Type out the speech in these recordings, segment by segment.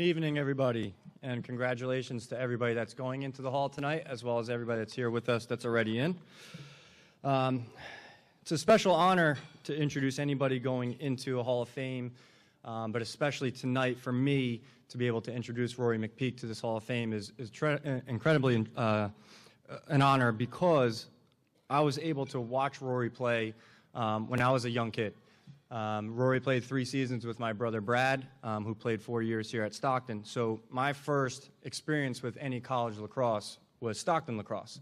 evening, everybody, and congratulations to everybody that's going into the hall tonight, as well as everybody that's here with us that's already in. It's a special honor to introduce anybody going into a Hall of Fame, but especially tonight for me to be able to introduce Rory McPeek to this Hall of Fame is incredibly an honor, because I was able to watch Rory play when I was a young kid. Rory played 3 seasons with my brother Brad, who played 4 years here at Stockton. So my first experience with any college lacrosse was Stockton lacrosse.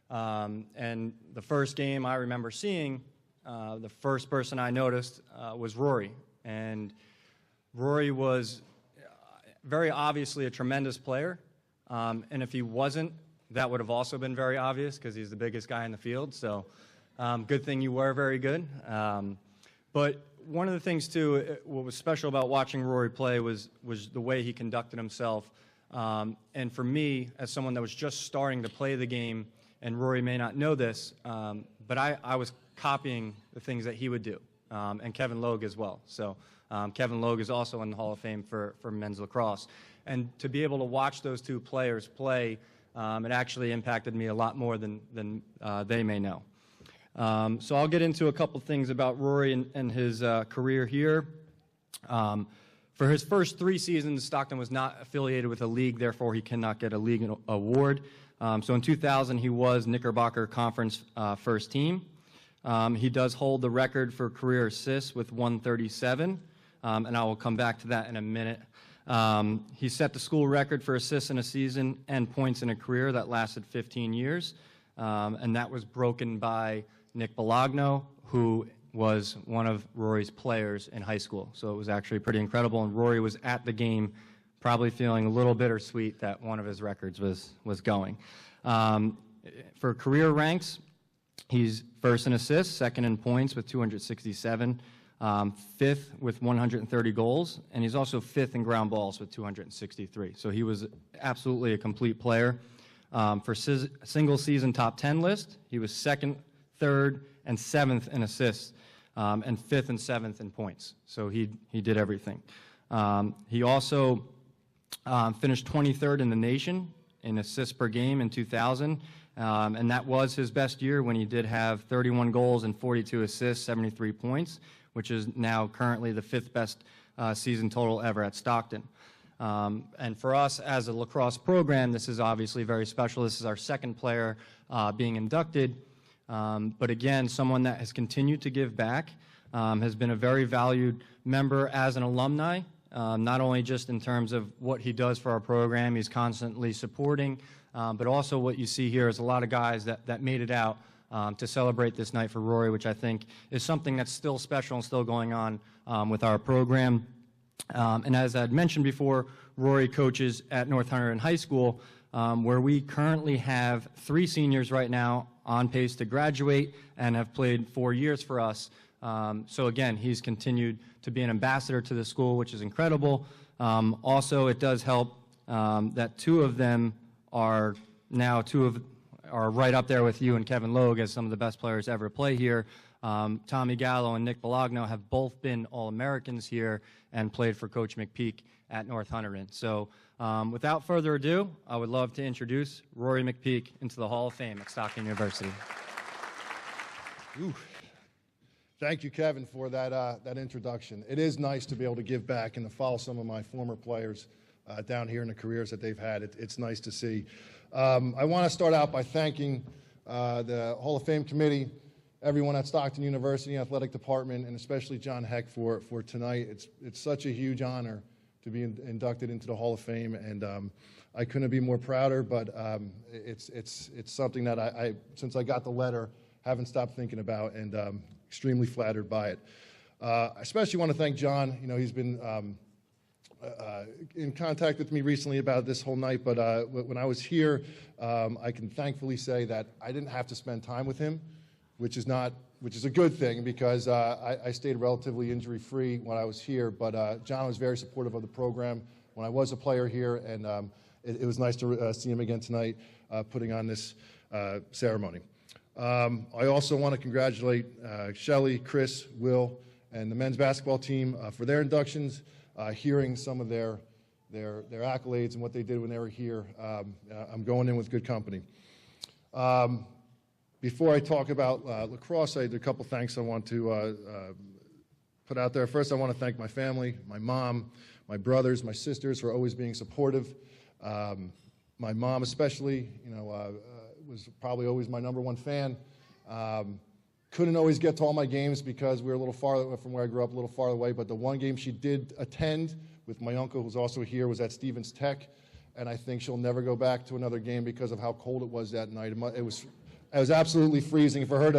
And the first game I remember seeing, the first person I noticed was Rory. And Rory was very obviously a tremendous player. And if he wasn't, that would have also been very obvious, because he's the biggest guy in the field. So good thing you were very good. But one of the things, too, what was special about watching Rory play was the way he conducted himself. And for me, as someone that was just starting to play the game, and Rory may not know this, but I was copying the things that he would do, and Kevin Logue as well. So Kevin Logue is also in the Hall of Fame for men's lacrosse. And to be able to watch those two players play, it actually impacted me a lot more than they may know. So I'll get into a couple things about Rory and his career here. For his first 3 seasons, Stockton was not affiliated with a league, therefore he cannot get a league award. So in 2000, he was Knickerbocker Conference first team. He does hold the record for career assists with 137, and I will come back to that in a minute. He set the school record for assists in a season and points in a career that lasted 15 years, and that was broken by Nick Bologno, who was one of Rory's players in high school. So it was actually pretty incredible, and Rory was at the game probably feeling a little bittersweet that one of his records was going. For career ranks, he's first in assists, second in points with 267, fifth with 130 goals, and he's also fifth in ground balls with 263. So he was absolutely a complete player. For single season top 10 list, he was second, third, and seventh in assists, and fifth and seventh in points. So he did everything. He also finished 23rd in the nation in assists per game in 2000, and that was his best year when he did have 31 goals and 42 assists, 73 points, which is now currently the 5th best season total ever at Stockton. And for us as a lacrosse program, this is obviously very special. This is our second player being inducted. But again, someone that has continued to give back, has been a very valued member as an alumni, not only just in terms of what he does for our program, he's constantly supporting, but also what you see here is a lot of guys that made it out to celebrate this night for Rory, which I think is something that's still special and still going on with our program. And as I'd mentioned before, Rory coaches at North Hunterdon High School, where we currently have 3 seniors right now on pace to graduate and have played 4 years for us. So again, he's continued to be an ambassador to the school, which is incredible. Also, it does help that 2 of them are now are right up there with you and Kevin Logue as some of the best players ever play here. Tommy Gallo and Nick Bologno have both been All-Americans here and played for Coach McPeek at North Hunterdon. So without further ado, I would love to introduce Rory McPeek into the Hall of Fame at Stockton University. Ooh. Thank you, Kevin, for that introduction. It is nice to be able to give back and to follow some of my former players down here in the careers that they've had. It's nice to see. I want to start out by thanking the Hall of Fame committee, everyone at Stockton University Athletic Department, and especially John Heck for tonight. It's such a huge honor to be inducted into the Hall of Fame, and I couldn't be more prouder. But it's something that I since I got the letter, haven't stopped thinking about, and extremely flattered by it. I especially want to thank John. You know, he's been in contact with me recently about this whole night, but when I was here, I can thankfully say that I didn't have to spend time with him, which is a good thing, because I stayed relatively injury-free when I was here. But John was very supportive of the program when I was a player here, and it was nice to see him again tonight, putting on this ceremony. I also want to congratulate Shelley, Chris, Will, and the men's basketball team for their inductions. Hearing some of their their accolades and what they did when they were here, I'm going in with good company. Before I talk about lacrosse, I had a couple thanks I want to put out there. First, I want to thank my family, my mom, my brothers, my sisters for always being supportive. My mom especially, was probably always my #1 fan. Couldn't always get to all my games because we were a little far from where I grew up, a little far away, but the one game she did attend with my uncle, who's also here, was at Stevens Tech, and I think she'll never go back to another game because of how cold it was that night. It was absolutely freezing. For her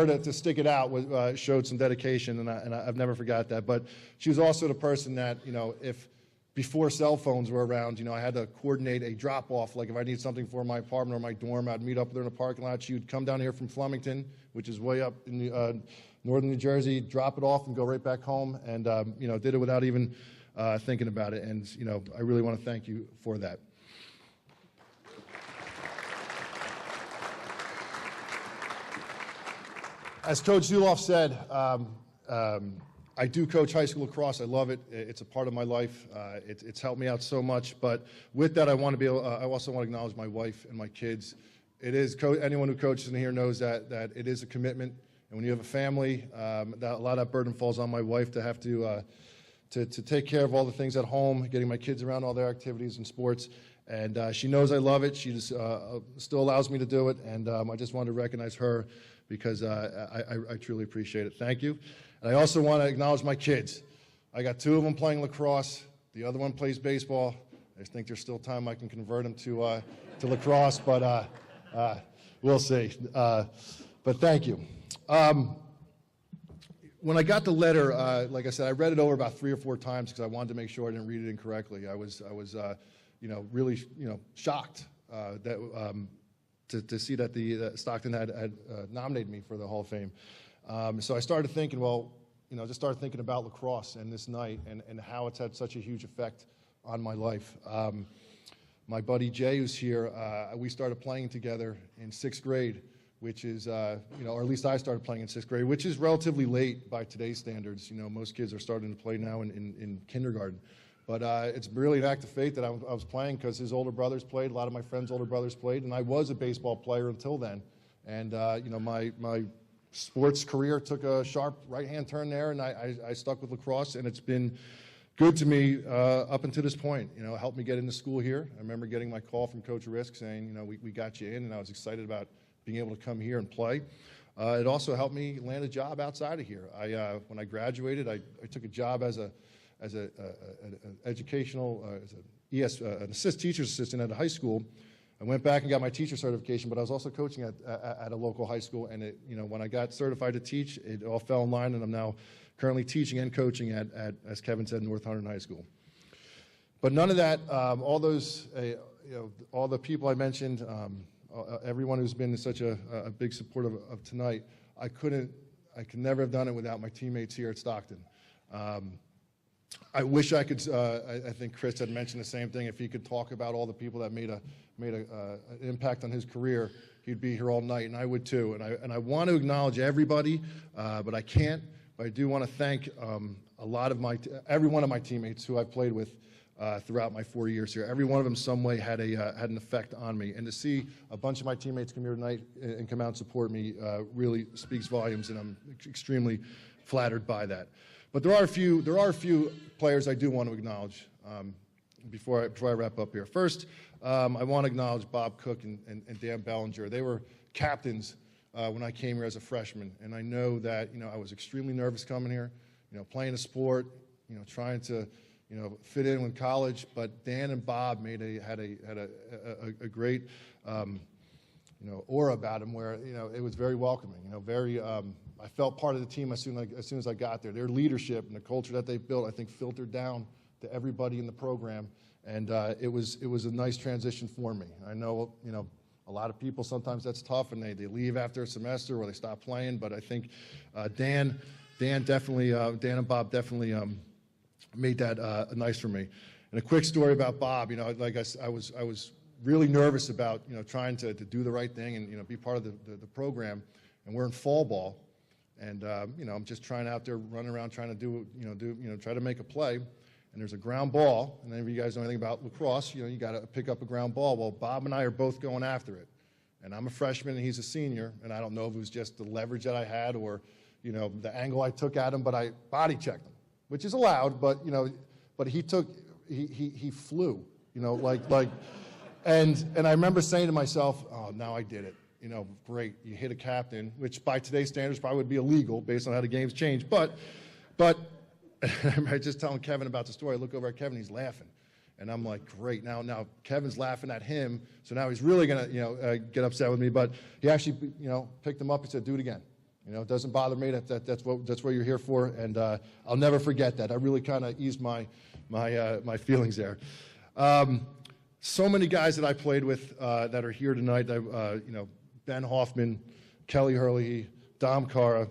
to stick it out showed some dedication, and I've never forgot that. But she was also the person that, if before cell phones were around, I had to coordinate a drop-off. Like if I need something for my apartment or my dorm, I'd meet up with her in a parking lot. She would come down here from Flemington, which is way up in northern New Jersey, drop it off and go right back home, and did it without even thinking about it. And I really want to thank you for that. As Coach Zuloff said, I do coach high school lacrosse. I love it. It's a part of my life. It's helped me out so much. But with that, I also want to acknowledge my wife and my kids. It is anyone who coaches in here knows that it is a commitment. And when you have a family, a lot of that burden falls on my wife to have to take care of all the things at home, getting my kids around all their activities and sports. And she knows I love it. She just still allows me to do it. And I just wanted to recognize her because I truly appreciate it. Thank you. And I also want to acknowledge my kids. I got 2 of them playing lacrosse. The other one plays baseball. I just think there's still time I can convert them to lacrosse, but we'll see. But thank you. When I got the letter, like I said, I read it over about 3 or 4 times because I wanted to make sure I didn't read it incorrectly. I was really shocked to see that the Stockton had nominated me for the Hall of Fame. So I started thinking, just started thinking about lacrosse and this night and how it's had such a huge effect on my life. My buddy Jay, who's here, we started playing together in 6th grade, which is, or at least I started playing in 6th grade, which is relatively late by today's standards. Most kids are starting to play now in kindergarten. But it's really an act of fate that I was playing because his older brothers played, a lot of my friends' older brothers played, and I was a baseball player until then. And, my sports career took a sharp right-hand turn there, and I stuck with lacrosse, and it's been good to me up until this point. It helped me get into school here. I remember getting my call from Coach Risk saying, we got you in, and I was excited about being able to come here and play. It also helped me land a job outside of here. When I graduated, I took a job as an educational, an teacher's assistant at a high school. I went back and got my teacher certification, but I was also coaching at a local high school. And when I got certified to teach, it all fell in line, and I'm now currently teaching and coaching at as Kevin said, North Hunterdon High School. But none of that, all those, all the people I mentioned, everyone who's been such a big supporter of tonight, I could never have done it without my teammates here at Stockton. I wish I could. I think Chris had mentioned the same thing. If he could talk about all the people that made an impact on his career, he'd be here all night, and I would too. And I want to acknowledge everybody, but I can't. But I do want to thank every one of my teammates who I've played with throughout my 4 years here. Every one of them, some way, had an effect on me. And to see a bunch of my teammates come here tonight and come out and support me really speaks volumes, and I'm extremely flattered by that. But there are a few players I do want to acknowledge before I wrap up here. First, I want to acknowledge Bob Cook and Dan Bellinger. They were captains when I came here as a freshman, and I know that I was extremely nervous coming here, playing a sport, trying to fit in with college. But Dan and Bob had a great aura about him where it was very welcoming. I felt part of the team as soon as I got there. Their leadership and the culture that they built, I think, filtered down to everybody in the program, and it was a nice transition for me. I know a lot of people, sometimes that's tough, and they leave after a semester or they stop playing. But I think Dan and Bob definitely made that nice for me. And a quick story about Bob. Like I was really nervous about trying to do the right thing and be part of the program. And we're in fall ball. And I'm just trying out there, running around, trying to try to make a play. and there's a ground ball, and any of you guys know anything about lacrosse, you got to pick up a ground ball. Well, Bob and I are both going after it, and I'm a freshman and he's a senior, and I don't know if it was just the leverage that I had or, the angle I took at him, but I body checked him, which is allowed, but, but he flew, and I remember saying to myself, oh, now I did it. Great, you hit a captain, which by today's standards probably would be illegal based on how the game's changed. But I remember just telling Kevin about the story. I look over at Kevin, he's laughing. And I'm like, great, now Kevin's laughing at him, so now he's really going to get upset with me. But he actually picked him up and said, do it again. It doesn't bother me. That's what you're here for, and I'll never forget that. I really kind of eased my feelings there. So many guys that I played with that are here tonight, Ben Hoffman, Kelly Hurley, Dom Cara,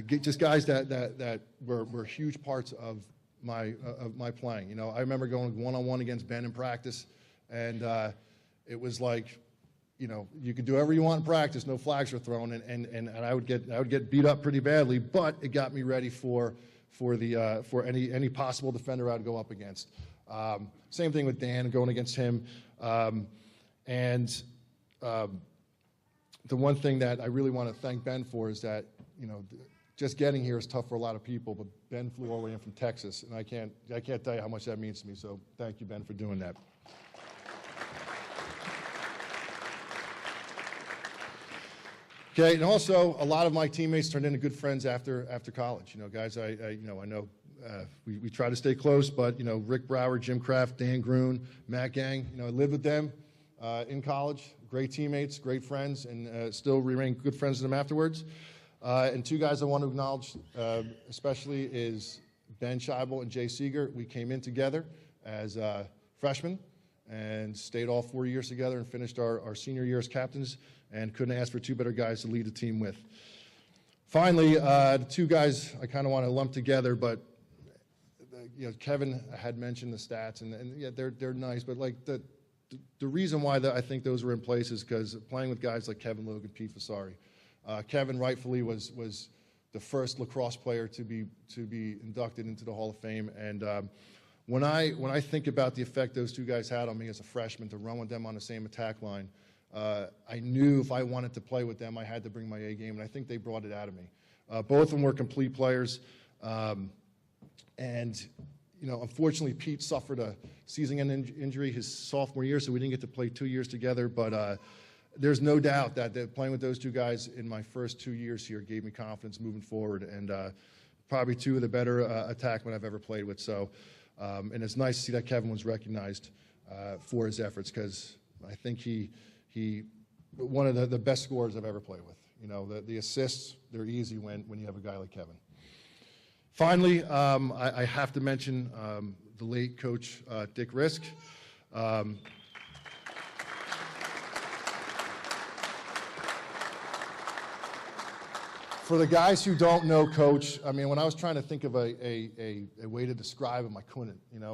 just guys that were huge parts of my playing. I remember going one-on-one against Ben in practice, and it was like, you could do whatever you want in practice, no flags were thrown, and I would get beat up pretty badly, but it got me ready for any possible defender I'd go up against. Same thing with Dan, going against him. The one thing that I really want to thank Ben for is that, just getting here is tough for a lot of people, but Ben flew all the way in from Texas, and I can't tell you how much that means to me, so thank you, Ben, for doing that. Okay, and also a lot of my teammates turned into good friends after college. Guys, I know we try to stay close, but Rick Brower, Jim Kraft, Dan Grun, Matt Gang, I lived with them in college. Great teammates, great friends, and still remain good friends with them afterwards. And two guys I want to acknowledge, especially, is Ben Schaible and Jay Seeger. We came in together as freshmen and stayed all 4 years together and finished our senior year as captains, and couldn't ask for two better guys to lead the team with. Finally, the two guys I kind of want to lump together, but Kevin had mentioned the stats, and yeah, they're nice, but like the reason why I think those were in place is because playing with guys like Kevin Logan, Pete Fasari. Kevin rightfully was the first lacrosse player to be inducted into the Hall of Fame, and when I think about the effect those two guys had on me as a freshman, to run with them on the same attack line, I knew if I wanted to play with them, I had to bring my A game, and I think they brought it out of me. Both of them were complete players, and unfortunately, Pete suffered a season-end injury his sophomore year, so we didn't get to play 2 years together. But there's no doubt that playing with those two guys in my first 2 years here gave me confidence moving forward, and probably two of the better attackmen I've ever played with. So, and it's nice to see that Kevin was recognized for his efforts, because I think he one of the best scorers I've ever played with. The assists, they're easy when you have a guy like Kevin. Finally, I have to mention the late coach, Dick Risk. For the guys who don't know Coach, I mean, when I was trying to think of a way to describe him, I couldn't. And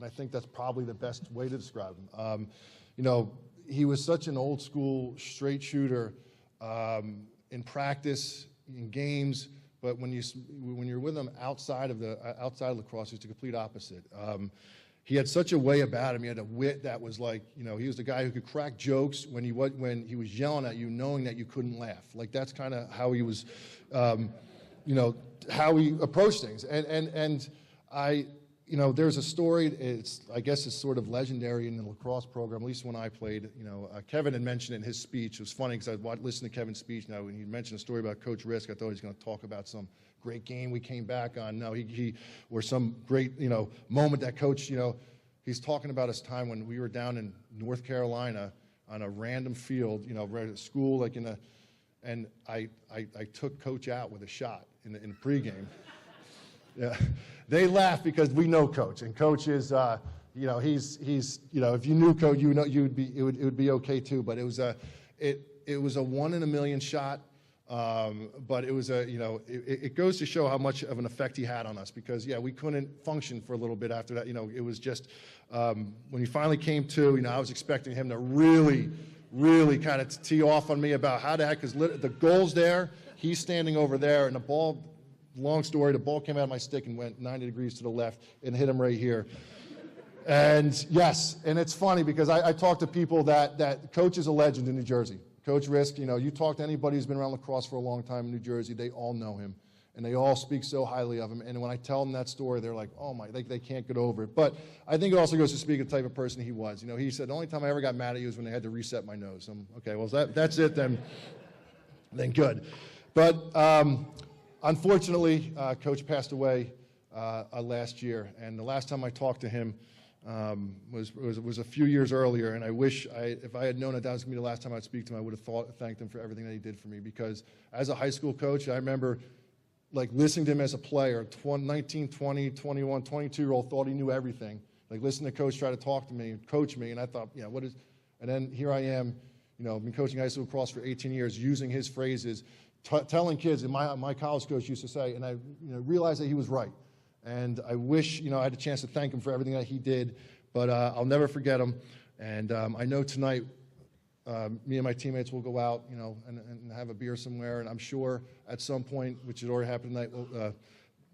I think that's probably the best way to describe him. He was such an old school straight shooter in practice, in games. But when you're with him outside of lacrosse, it's the complete opposite. He had such a way about him. He had a wit that was like, he was the guy who could crack jokes when he was yelling at you, knowing that you couldn't laugh. Like, that's kind of how he was, how he approached things. And there's a story. I guess it's sort of legendary in the lacrosse program, at least when I played. Kevin had mentioned it in his speech. It was funny because I listened to Kevin's speech. Now, when he mentioned a story about Coach Risk, I thought he was going to talk about some great game we came back on. No, or some great moment that Coach. He's talking about his time when we were down in North Carolina on a random field, right at school, and I took Coach out with a shot in the pregame. Yeah, they laugh because we know Coach, and Coach is, he's if you knew Coach, it would be okay too. But it was a 1 in a million shot, but it was it goes to show how much of an effect he had on us, because we couldn't function for a little bit after that. It was just when he finally came to, I was expecting him to really kind of tee off on me about how the heck, because the goal's there, he's standing over there, and the ball long story, the ball came out of my stick and went 90 degrees to the left and hit him right here. And yes, and it's funny because I talk to people that Coach is a legend in New Jersey. Coach Risk, you talk to anybody who's been around lacrosse for a long time in New Jersey, they all know him. And they all speak so highly of him. And when I tell them that story, they're like, oh my, they can't get over it. But I think it also goes to speak of the type of person he was. He said, the only time I ever got mad at you was when they had to reset my nose. Okay, well, that's it then good. But unfortunately, Coach passed away last year. And the last time I talked to him was a few years earlier. And I wish, if I had known that was going to be the last time I'd speak to him, I would have thanked him for everything that he did for me. Because as a high school coach, I remember listening to him as a player, 19, 20, 21, 22-year-old, thought he knew everything. Listening to Coach try to talk to me and coach me, and I thought, and then here I am, been coaching high school lacrosse for 18 years, using his phrases, telling kids, and my college coach used to say, and I realized that he was right. And I wish, I had a chance to thank him for everything that he did, but I'll never forget him. And I know tonight, me and my teammates will go out, and have a beer somewhere. And I'm sure at some point, which has already happened tonight,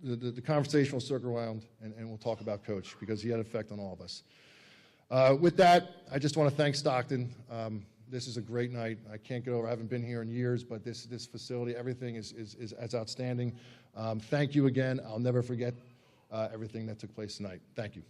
the conversation will circle around, and we'll talk about Coach, because he had an effect on all of us. With that, I just want to thank Stockton. This is a great night. I can't get over. I haven't been here in years, but this facility, everything is outstanding. Thank you again. I'll never forget everything that took place tonight. Thank you.